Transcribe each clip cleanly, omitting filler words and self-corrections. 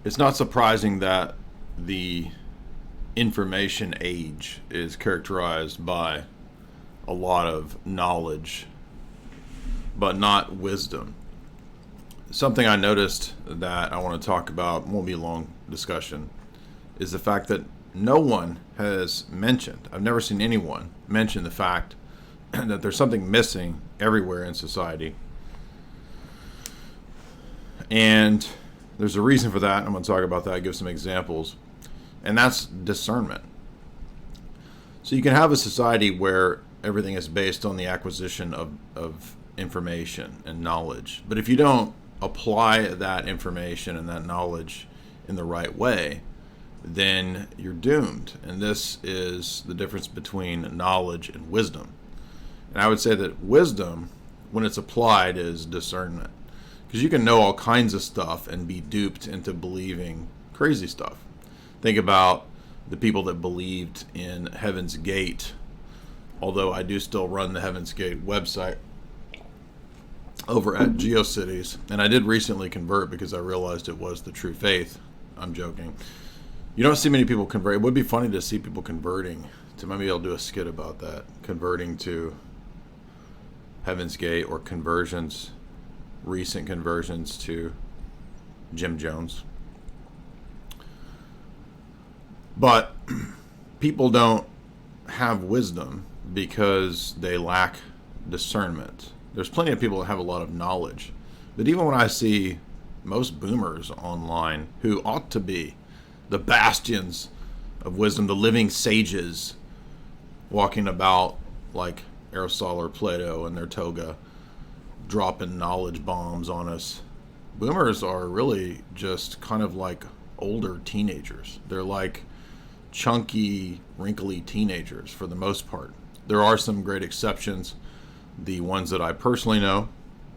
It's not surprising that the information age is characterized by a lot of knowledge, but not wisdom. Something I noticed that I want to talk about, won't be a long discussion, is the fact that no one has mentioned, I've never seen anyone mention the fact that there's something missing everywhere in society. And there's a reason for that. I'm going to talk about that, give some examples. And that's discernment. So you can have a society where everything is based on the acquisition of information and knowledge. But if you don't apply that information and that knowledge in the right way, then you're doomed. And this is the difference between knowledge and wisdom. And I would say that wisdom, when it's applied, is discernment. Because you can know all kinds of stuff and be duped into believing crazy stuff. Think about the people that believed in Heaven's Gate, although I do still run the Heaven's Gate website over at GeoCities, and I did recently convert because I realized it was the true faith. I'm joking. You don't see many people convert. It would be funny to see people converting to, maybe I'll do a skit about that, converting to Heaven's Gate, or conversions, recent conversions to Jim Jones. But people don't have wisdom because they lack discernment. There's plenty of people that have a lot of knowledge. But even when I see most boomers online who ought to be the bastions of wisdom, the living sages walking about like Aristotle or Plato in their toga, dropping knowledge bombs on us, boomers are really just kind of like older teenagers. They're like chunky, wrinkly teenagers for the most part. There are some great exceptions. The ones that I personally know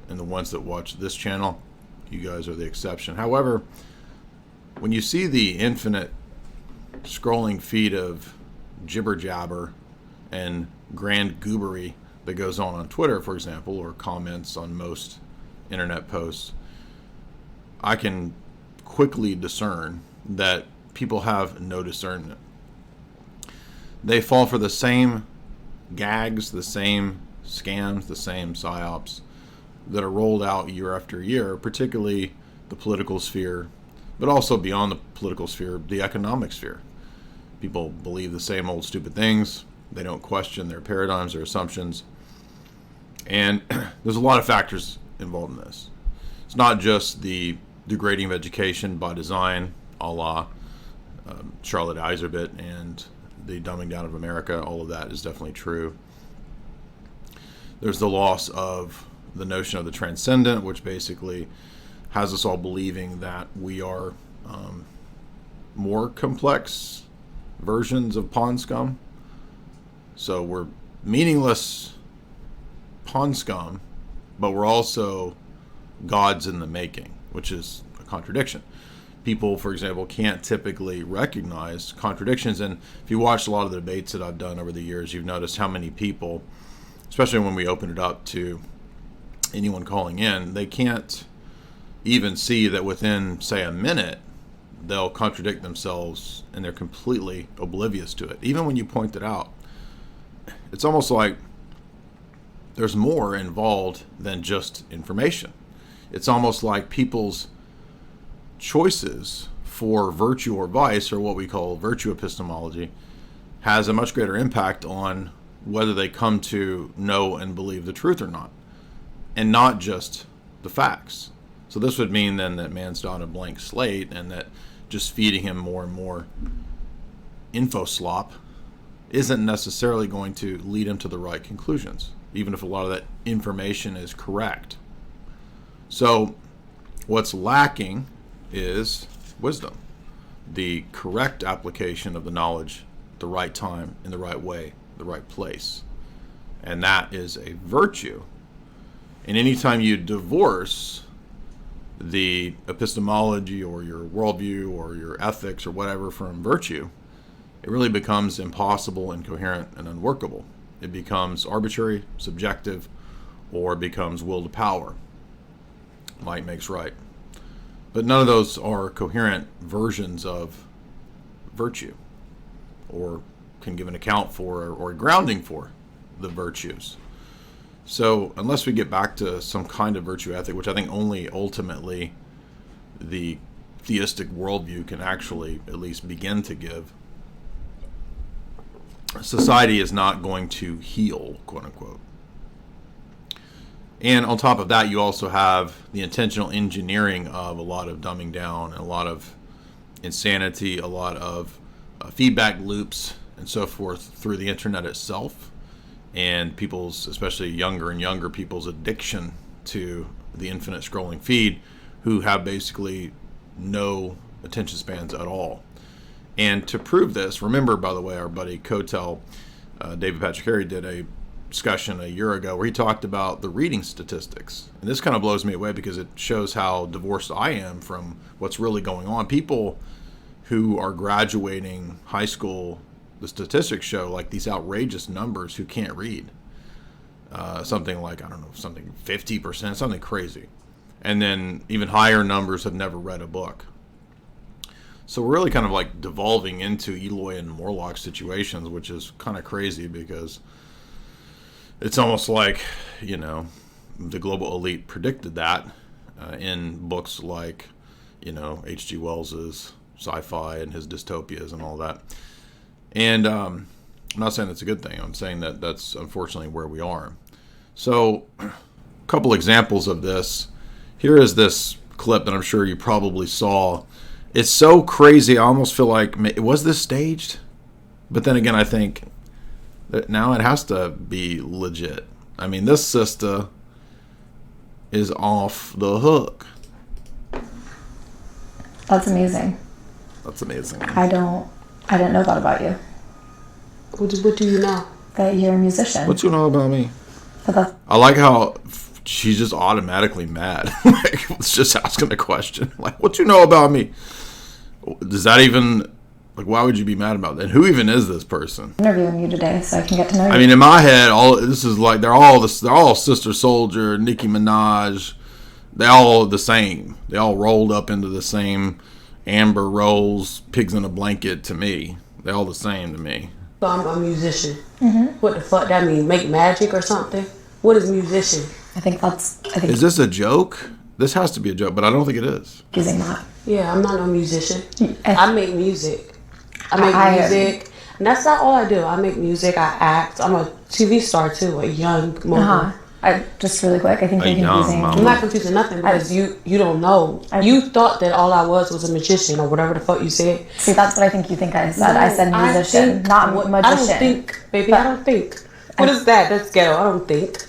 and the ones that watch this channel, you guys are the exception. However, when you see the infinite scrolling feed of jibber jabber and grand goobery that goes on Twitter, for example, or comments on most internet posts, I can quickly discern that people have no discernment. They fall for the same gags, the same scams, the same psyops that are rolled out year after year, particularly the political sphere, but also beyond the political sphere, the economic sphere. People believe the same old stupid things. They don't question their paradigms, their assumptions. And there's a lot of factors involved in this. It's not just the degrading of education by design, a la Charlotte Iserbit, and the dumbing down of America. All of that is definitely true. There's the loss of the notion of the transcendent, which basically has us all believing that we are more complex versions of pond scum. So we're meaningless pond scum, but we're also gods in the making, which is a contradiction. People, for example, can't typically recognize contradictions. And if you watch a lot of the debates that I've done over the years, you've noticed how many people, especially when we open it up to anyone calling in, they can't even see that within, say, a minute, they'll contradict themselves and they're completely oblivious to it. Even when you point it out, it's almost like there's more involved than just information. It's almost like people's choices for virtue or vice, or what we call virtue epistemology, has a much greater impact on whether they come to know and believe the truth or not, and not just the facts. So this would mean then that man's on a blank slate, and that just feeding him more and more info slop isn't necessarily going to lead him to the right conclusions, even if a lot of that information is correct. So what's lacking is wisdom, the correct application of the knowledge at the right time, in the right way, the right place. And that is a virtue. And anytime you divorce the epistemology or your worldview or your ethics or whatever from virtue, it really becomes impossible, incoherent, and unworkable. It becomes arbitrary, subjective, or becomes will to power. Might makes right. But none of those are coherent versions of virtue, or can give an account for or grounding for the virtues. So unless we get back to some kind of virtue ethic, which I think only ultimately the theistic worldview can actually at least begin to give, society is not going to heal, quote unquote. And on top of that, you also have the intentional engineering of a lot of dumbing down, and a lot of insanity, a lot of feedback loops and so forth through the internet itself, and people's, especially younger and younger people's, addiction to the infinite scrolling feed, who have basically no attention spans at all. And to prove this, remember, by the way, our buddy Cotel, David Patrick Harry, did a discussion a year ago where he talked about the reading statistics. And this kind of blows me away because it shows how divorced I am from what's really going on. People who are graduating high school, the statistics show like these outrageous numbers who can't read. Something like, I don't know, something 50%, something crazy. And then even higher numbers have never read a book. So we're really kind of like devolving into Eloy and Morlock situations, which is kind of crazy because it's almost like, the global elite predicted that in books like, H.G. Wells's sci-fi and his dystopias and all that. And I'm not saying that's a good thing. I'm saying that that's unfortunately where we are. So a couple examples of this. Here is this clip that I'm sure you probably saw. It's so crazy. I almost feel like, was this staged? But then again, I think that now it has to be legit. I mean, this sister is off the hook. That's amazing. That's amazing. I didn't know that about you. What do you know? That you're a musician. What you know about me? But I like how she's just automatically mad. Like, it's just asking a question. Like, what you know about me? Does that even, like, why would you be mad about that? And who even is this person? I'm interviewing you today so I can get to know you. I mean, in my head, this is like they're all Sister Soldier, Nicki Minaj. They're all the same. They all rolled up into the same Amber Rose, pigs in a blanket to me. They're all the same to me. So I'm a musician. Mm-hmm. What the fuck that mean? Make magic or something? What is musician? I think Is this a joke? This has to be a joke, but I don't think it is. Using that. Yeah, I'm not no musician. I make music. And that's not all I do. I make music, I act. I'm a TV star too, a young mogul. Just really quick, I think you're confusing. I'm not confusing nothing because you don't know. You thought that all I was a magician or whatever the fuck you said. See, that's what I think you think I said. No, I said musician, not magician. I don't think, baby. I don't think. What is that? That's ghetto. I don't think.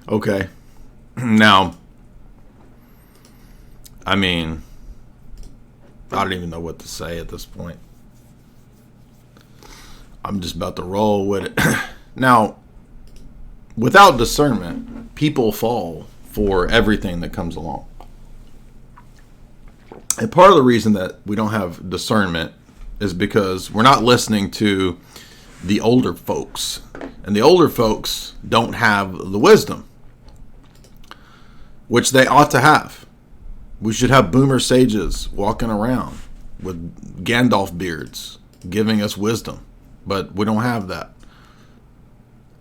Okay. Now, I mean, I don't even know what to say at this point. I'm just about to roll with it. Now, without discernment, people fall for everything that comes along. And part of the reason that we don't have discernment is because we're not listening to the older folks. And the older folks don't have the wisdom, which they ought to have. We should have boomer sages walking around with Gandalf beards giving us wisdom. But we don't have that.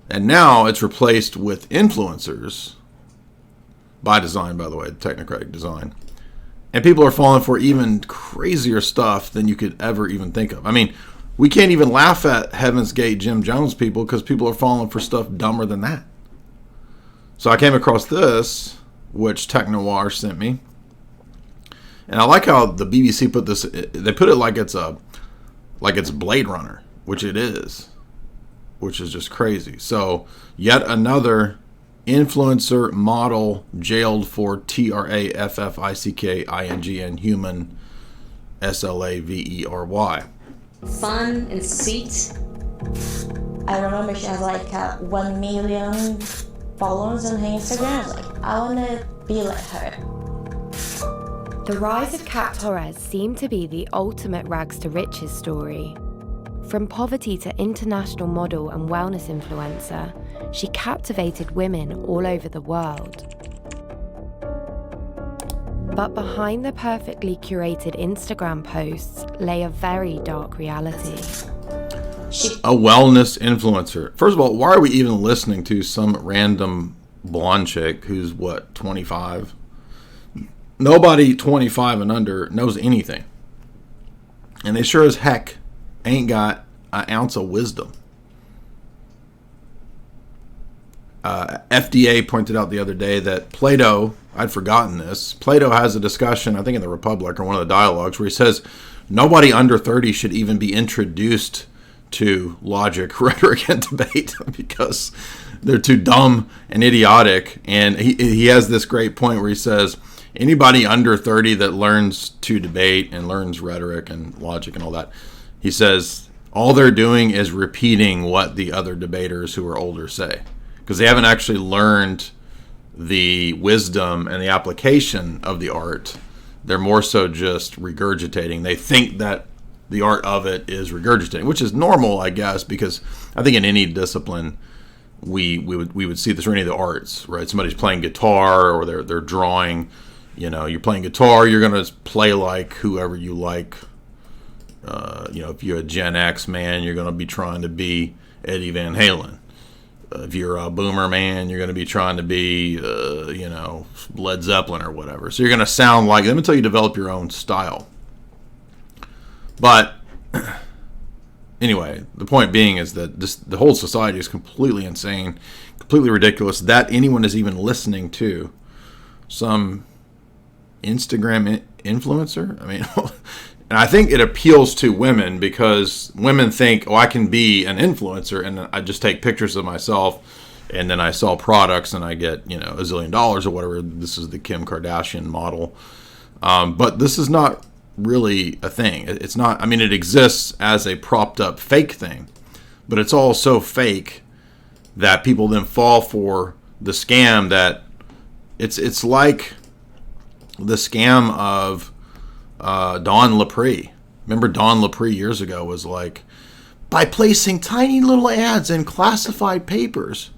And now it's replaced with influencers, by design, by the way, technocratic design. And people are falling for even crazier stuff than you could ever even think of. I mean, we can't even laugh at Heaven's Gate Jim Jones people because people are falling for stuff dumber than that. So I came across this, which Tech Noir sent me. And I like how the BBC put this, they put it like it's Blade Runner, which it is, which is just crazy. So yet another influencer model jailed for trafficking and human slavery. Fun and sweet. I remember she has like 1 million followers on her Instagram. I was like, I want to be like her. The rise of Kat Torres seemed to be the ultimate rags to riches story. From poverty to international model and wellness influencer, she captivated women all over the world. But behind the perfectly curated Instagram posts lay a very dark reality. A wellness influencer. First of all, why are we even listening to some random blonde chick who's, 25? Nobody 25 and under knows anything. And they sure as heck ain't got an ounce of wisdom. FDA pointed out the other day that Plato, I'd forgotten this, Plato has a discussion, I think in the Republic or one of the dialogues, where he says nobody under 30 should even be introduced to logic, rhetoric, and debate because they're too dumb and idiotic. And he has this great point where he says anybody under 30 that learns to debate and learns rhetoric and logic and all that, he says all they're doing is repeating what the other debaters who are older say, because they haven't actually learned the wisdom and the application of the art. They're more so just regurgitating. They think that the art of it is regurgitating, which is normal, I guess, because I think in any discipline we would see this, or any of the arts, right? Somebody's playing guitar or they're drawing. You're playing guitar, you're going to play like whoever you like. If you're a Gen X man, you're going to be trying to be Eddie Van Halen. If you're a boomer man, you're going to be trying to be, Led Zeppelin or whatever. So you're going to sound like them until you develop your own style. But anyway, the point being is that the whole society is completely insane, completely ridiculous that anyone is even listening to some Instagram influencer. I mean, and I think it appeals to women because women think, I can be an influencer and I just take pictures of myself and then I sell products and I get, $1 zillion or whatever. This is the Kim Kardashian model. But this is not really a thing. It's not, it exists as a propped up fake thing, but it's all so fake that people then fall for the scam that it's like the scam of Don Lepre. Remember Don Lepre years ago was like, by placing tiny little ads in classified papers,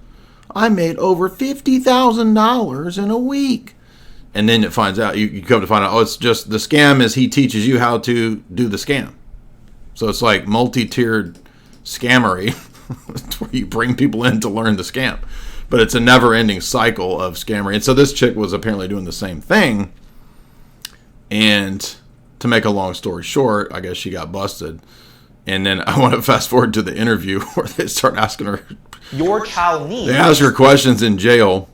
I made over $50,000 in a week. And then it finds out, you come to find out, it's just the scam is he teaches you how to do the scam. So it's like multi-tiered scammery where you bring people in to learn the scam. But it's a never-ending cycle of scammery. And so this chick was apparently doing the same thing. And to make a long story short, I guess she got busted. And then I want to fast forward to the interview where they start asking her. Your child needs. They ask her questions in jail.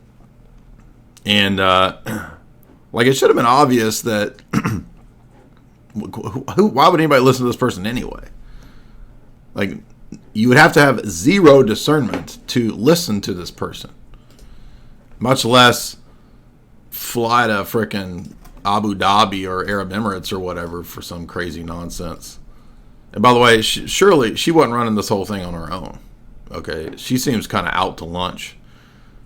And it should have been obvious that why would anybody listen to this person anyway? Like, you would have to have zero discernment to listen to this person, much less fly to frickin' Abu Dhabi or Arab Emirates or whatever for some crazy nonsense. And by the way, surely she wasn't running this whole thing on her own. Okay, she seems kind of out to lunch.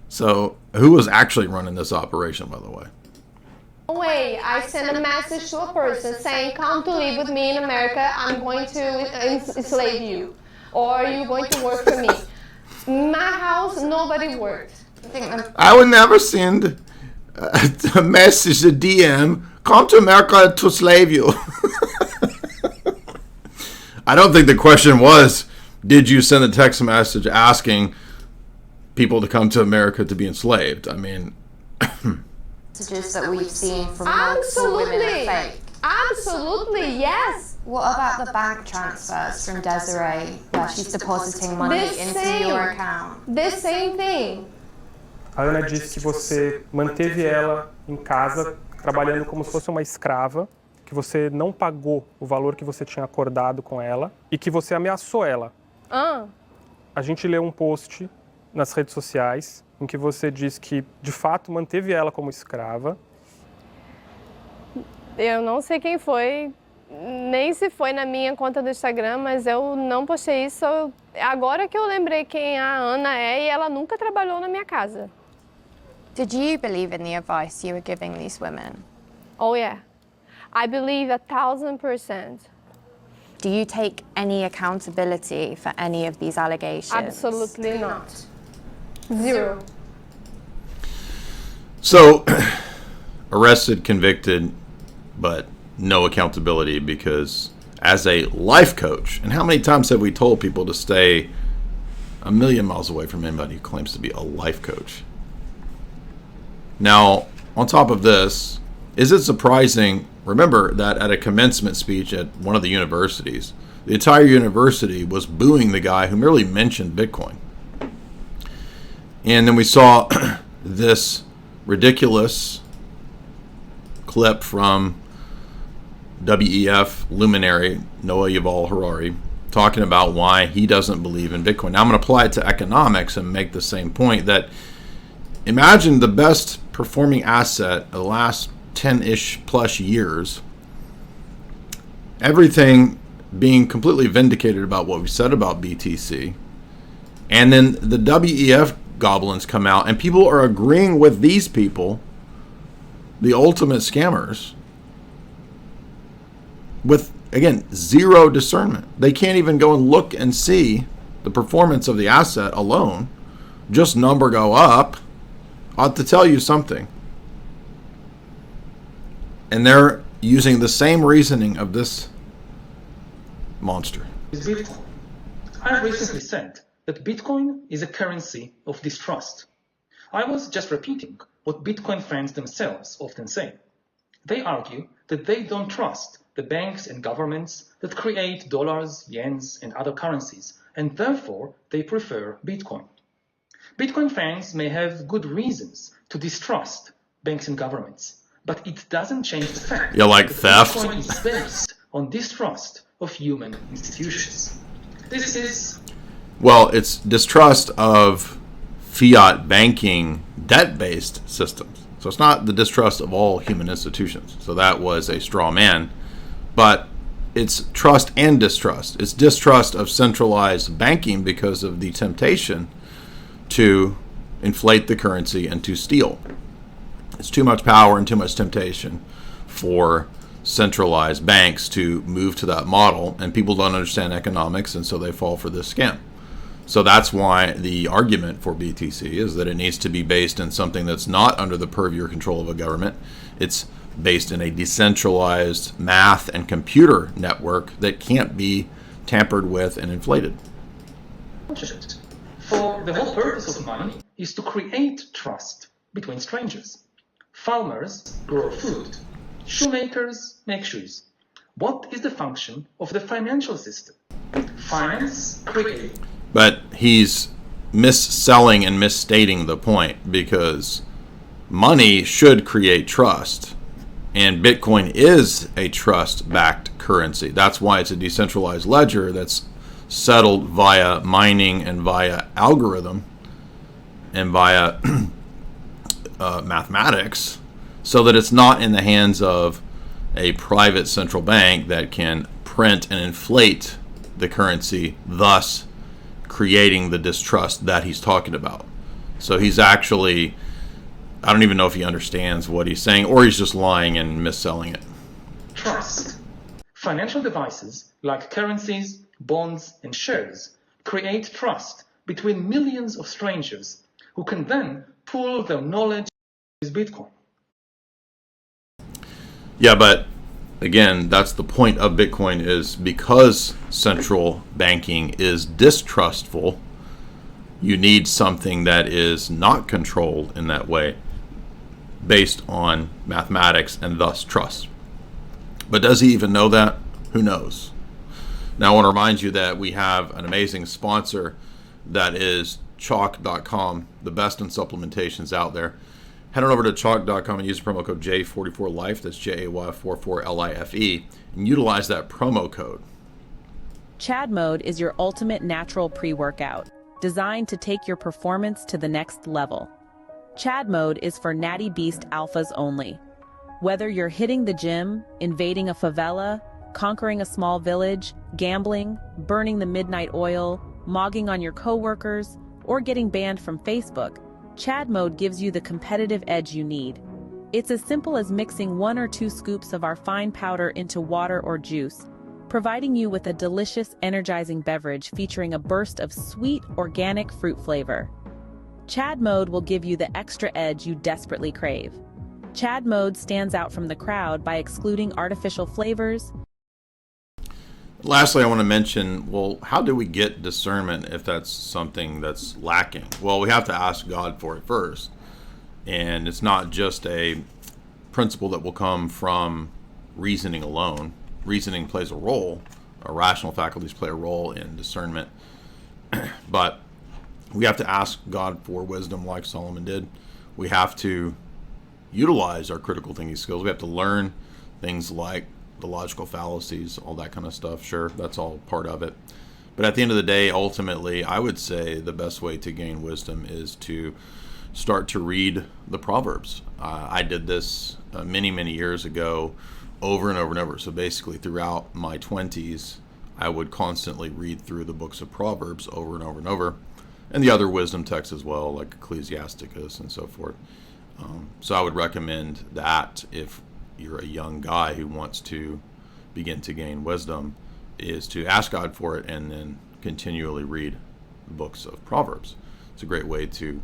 So who was actually running this operation, by the way? Way I send a message to a person saying, come to live with me in America, I'm going to enslave you, or you're going to work for me. In my house, nobody worked. I would never send a message, a DM, come to America to slave you. I don't think the question was, did you send a text message asking people to come to America to be enslaved? Messages that we've seen from multiple women are fake. Absolutely, yes. What about the bank transfers from Desiree, where she's depositing money into your account? The same thing. A Ana disse que você manteve ela em casa, trabalhando como se fosse uma escrava, que você não pagou o valor que você tinha acordado com ela e que você ameaçou ela. A gente leu um post nas redes sociais em que você diz que, de fato, manteve ela como escrava. Eu não sei quem foi, nem se foi na minha conta do Instagram, mas eu não postei isso. Agora que eu lembrei quem a Ana é, e ela nunca trabalhou na minha casa. Did you believe in the advice you were giving these women? Oh yeah, I believe 1,000%. Do you take any accountability for any of these allegations? Absolutely not. Zero. So, arrested, convicted, but no accountability because as a life coach, and how many times have we told people to stay a million miles away from anybody who claims to be a life coach? Now, on top of this, is it surprising? Remember that at a commencement speech at one of the universities, the entire university was booing the guy who merely mentioned Bitcoin. And then we saw this ridiculous clip from WEF luminary Noah Yuval Harari talking about why he doesn't believe in Bitcoin. Now I'm going to apply it to economics and make the same point that imagine the best performing asset of the last 10-ish plus years, everything being completely vindicated about what we said about BTC, and then the WEF goblins come out and people are agreeing with these people, the ultimate scammers, with, again, zero discernment. They can't even go and look and see the performance of the asset alone. Just number go up ought to tell you something. And they're using the same reasoning of this monster. Bitcoin. I recently said that Bitcoin is a currency of distrust. I was just repeating what Bitcoin fans themselves often say. They argue that they don't trust the banks and governments that create dollars, yens, and other currencies, and therefore they prefer Bitcoin. Bitcoin fans may have good reasons to distrust banks and governments, but it doesn't change the fact like that theft? Bitcoin is based on distrust of human institutions. This is... Well, it's distrust of fiat banking debt-based systems. So it's not the distrust of all human institutions. So that was a straw man. But it's trust and distrust. It's distrust of centralized banking because of the temptation to inflate the currency and to steal. It's too much power and too much temptation for centralized banks to move to that model, and people don't understand economics, and so they fall for this scam. So that's why the argument for BTC is that it needs to be based in something that's not under the purview or control of a government. It's based in a decentralized math and computer network that can't be tampered with and inflated. For the whole purpose of money is to create trust between strangers. Farmers grow food. Shoemakers make shoes. What is the function of the financial system? Finance creates. But he's misselling and misstating the point, because money should create trust, and Bitcoin is a trust-backed currency. That's why it's a decentralized ledger that's settled via mining and via algorithm and via mathematics, so that it's not in the hands of a private central bank that can print and inflate the currency, thus creating the distrust that he's talking about. So he's actually, I don't even know if he understands what he's saying, or he's just lying and misselling it. Trust. Financial devices like currencies, bonds, and shares create trust between millions of strangers who can then pool their knowledge with Bitcoin. Yeah, but again, that's the point of Bitcoin, is because central banking is distrustful, you need something that is not controlled in that way, based on mathematics and thus trust. But does he even know that? Who knows? Now I want to remind you that we have an amazing sponsor that is chalk.com, the best in supplementations out there. Head on over to chalk.com and use the promo code J44Life, that's JAY44LIFE, and utilize that promo code. Chad Mode is your ultimate natural pre-workout, designed to take your performance to the next level. Chad Mode is for Natty Beast alphas only. Whether you're hitting the gym, invading a favela, conquering a small village, gambling, burning the midnight oil, mogging on your coworkers, or getting banned from Facebook, Chad Mode gives you the competitive edge you need. It's as simple as mixing 1 or 2 scoops of our fine powder into water or juice, providing you with a delicious, energizing beverage featuring a burst of sweet, organic fruit flavor. Chad mode will give you the extra edge you desperately crave. Chad mode stands out from the crowd by excluding artificial flavors. Lastly, I want to mention, well, how do we get discernment if that's something that's lacking? Well, we have to ask God for it first. And it's not just a principle that will come from reasoning alone. Reasoning plays a role. Our rational faculties play a role in discernment. But we have to ask God for wisdom like Solomon did. We have to utilize our critical thinking skills. We have to learn things like the logical fallacies, all that kind of stuff. Sure, that's all part of it. But at the end of the day, ultimately, I would say the best way to gain wisdom is to start to read the Proverbs. I did this many, many years ago, over and over and over. So basically, throughout my 20s, I would constantly read through the books of Proverbs over and over and over, and the other wisdom texts as well, like Ecclesiasticus and so forth. So I would recommend that if you're a young guy who wants to begin to gain wisdom, is to ask God for it and then continually read the books of Proverbs. It's a great way to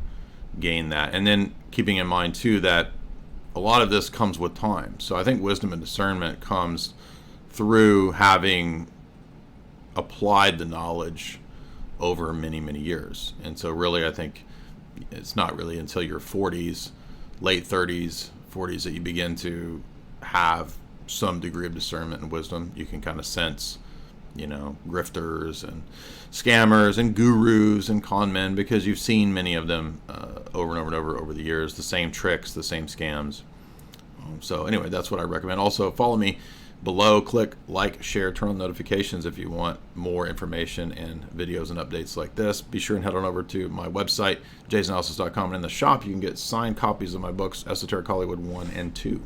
gain that. And then keeping in mind too that a lot of this comes with time. So I think wisdom and discernment comes through having applied the knowledge over many, many years. And so really I think it's not really until your 40s, late 30s, 40s that you begin to have some degree of discernment and wisdom. You can kind of sense, grifters and scammers and gurus and con men, because you've seen many of them over and over and over the years, the same tricks, the same scams. So anyway, that's what I recommend. Also, follow me below, click like, share, turn on notifications if you want more information and videos and updates like this. Be sure and head on over to my website, jaysanalysis.com, and in the shop you can get signed copies of my books, Esoteric Hollywood 1 and 2.